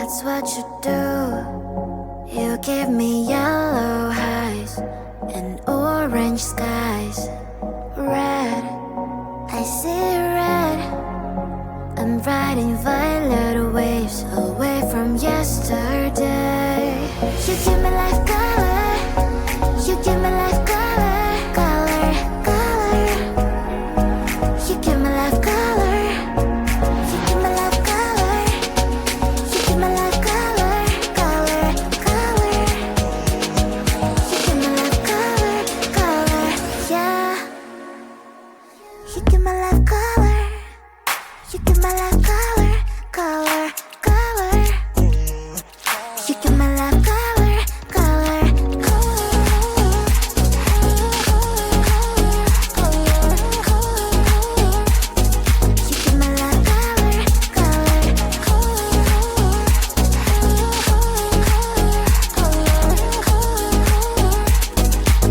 that's what you do. You give me yellow highs and orange skies. Red, I see red. I'm riding violet waves away from yesterday. You give me life color. You give me life color, color, color. You give me life color. You give me life color. You give me life color, color, color. You give me life color, color, yeah. You give me life color. You give my life color, color, color. You give my life color, color, you give my life color, color,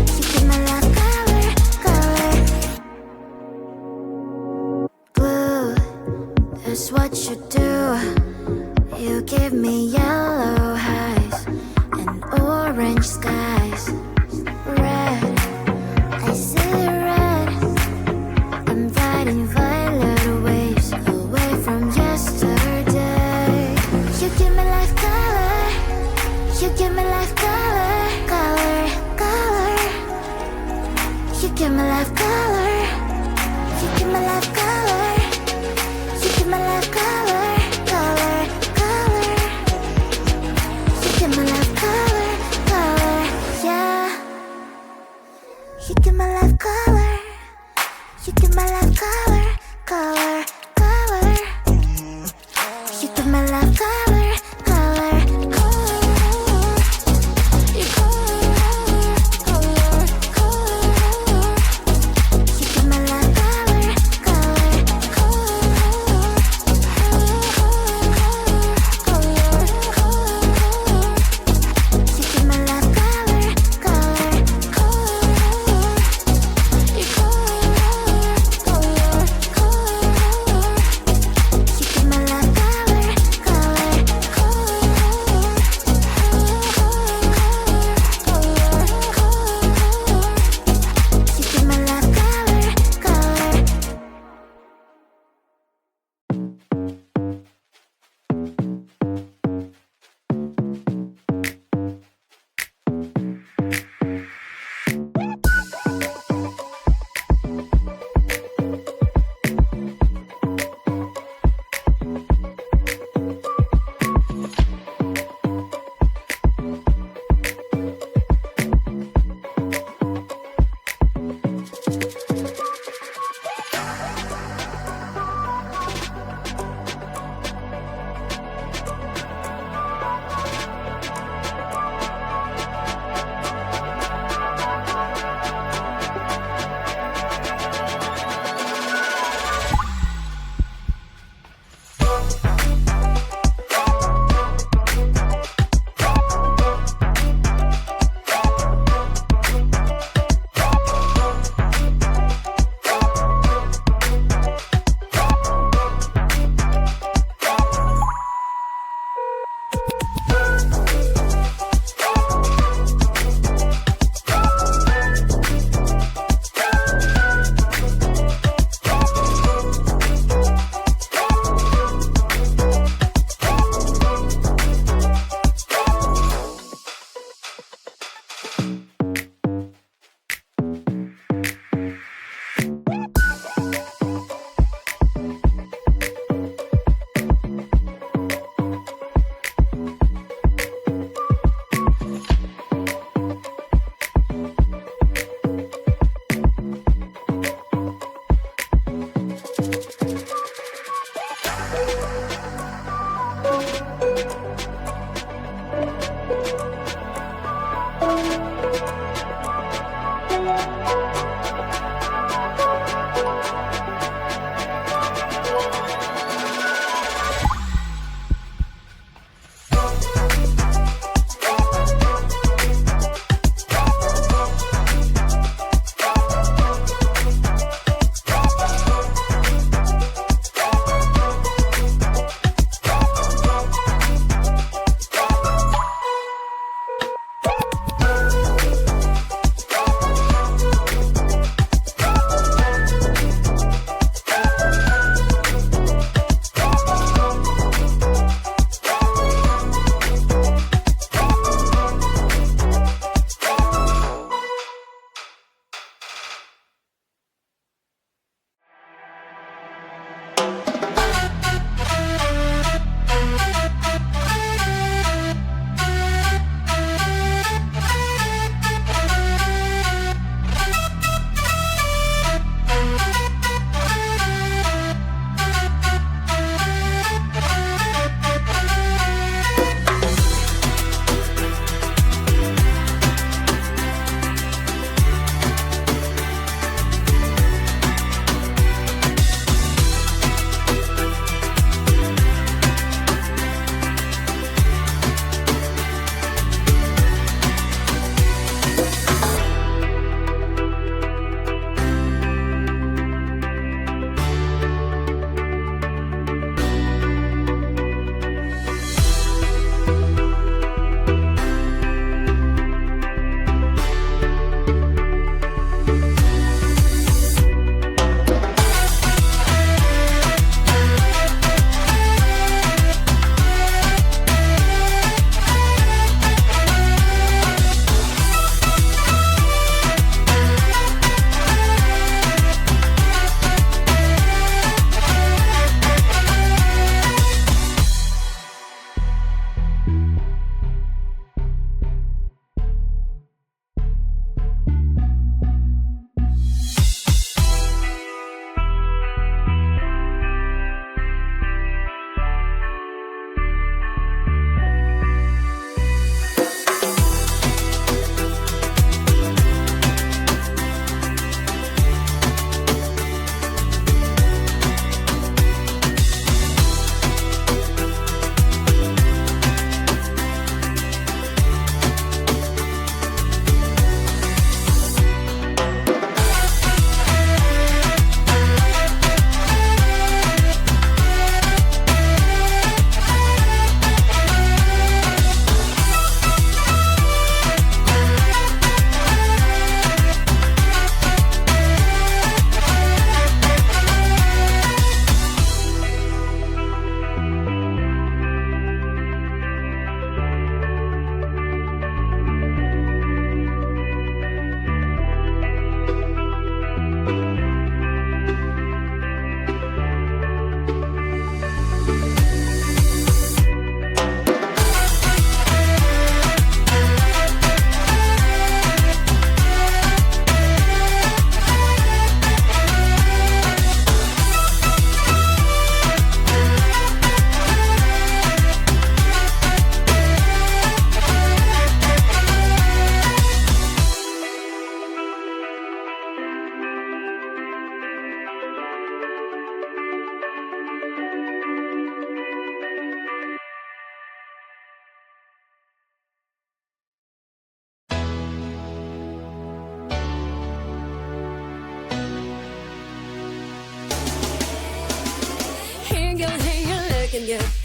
you give my life color, color. Blue, that's what you do. You give me yellow highs and orange skies. Red, I see red. I'm riding violet waves away from yesterday. You give me life color. You give me life color, color, color. You give me life color. You give me life color. You give my life color, color, color. You give my life color, color, yeah.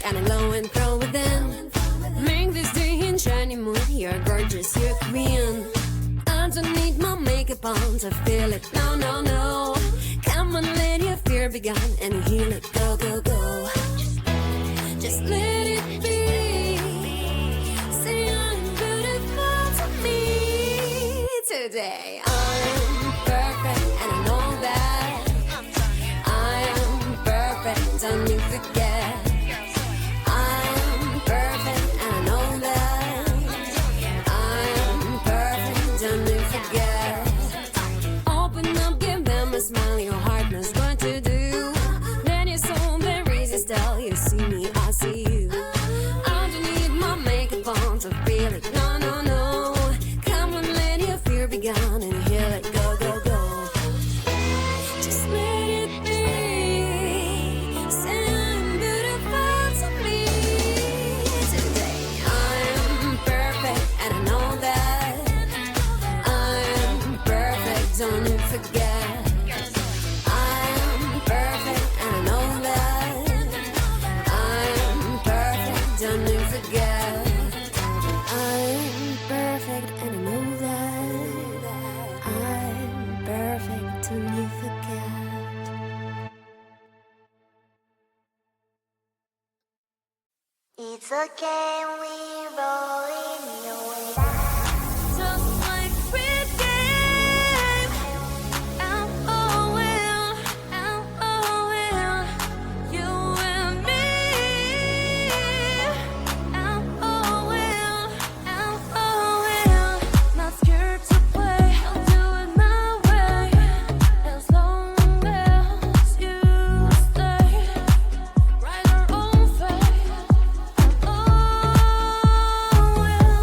Kinda low and pro within. Make this day in shiny mood. You're gorgeous, you're queen. I don't need my makeup on to feel it. No, no, no. Come on, let your fear be gone and heal it. Go, go, go. Just let it be. Say I'm beautiful to me today. I'm perfect and I know that. I am perfect, don't you forget. Smile, your heart knows what to do. Then your soul, there is a style. You see me, I see you. I don't need my makeup on to feel it. No, no, no. Come on, let your fear be gone and heal it. Go, go, go. Just let it be. Say I'm beautiful to me today. I'm perfect and I know that. I'm perfect, don't you forget. It's a game we roll in your way down. Just like Squid Game. LOL, LOL. You and me. LOL, LOL. Not scared to play. I'll do it my way. As long as you stay. Write our own fate. Oh, well.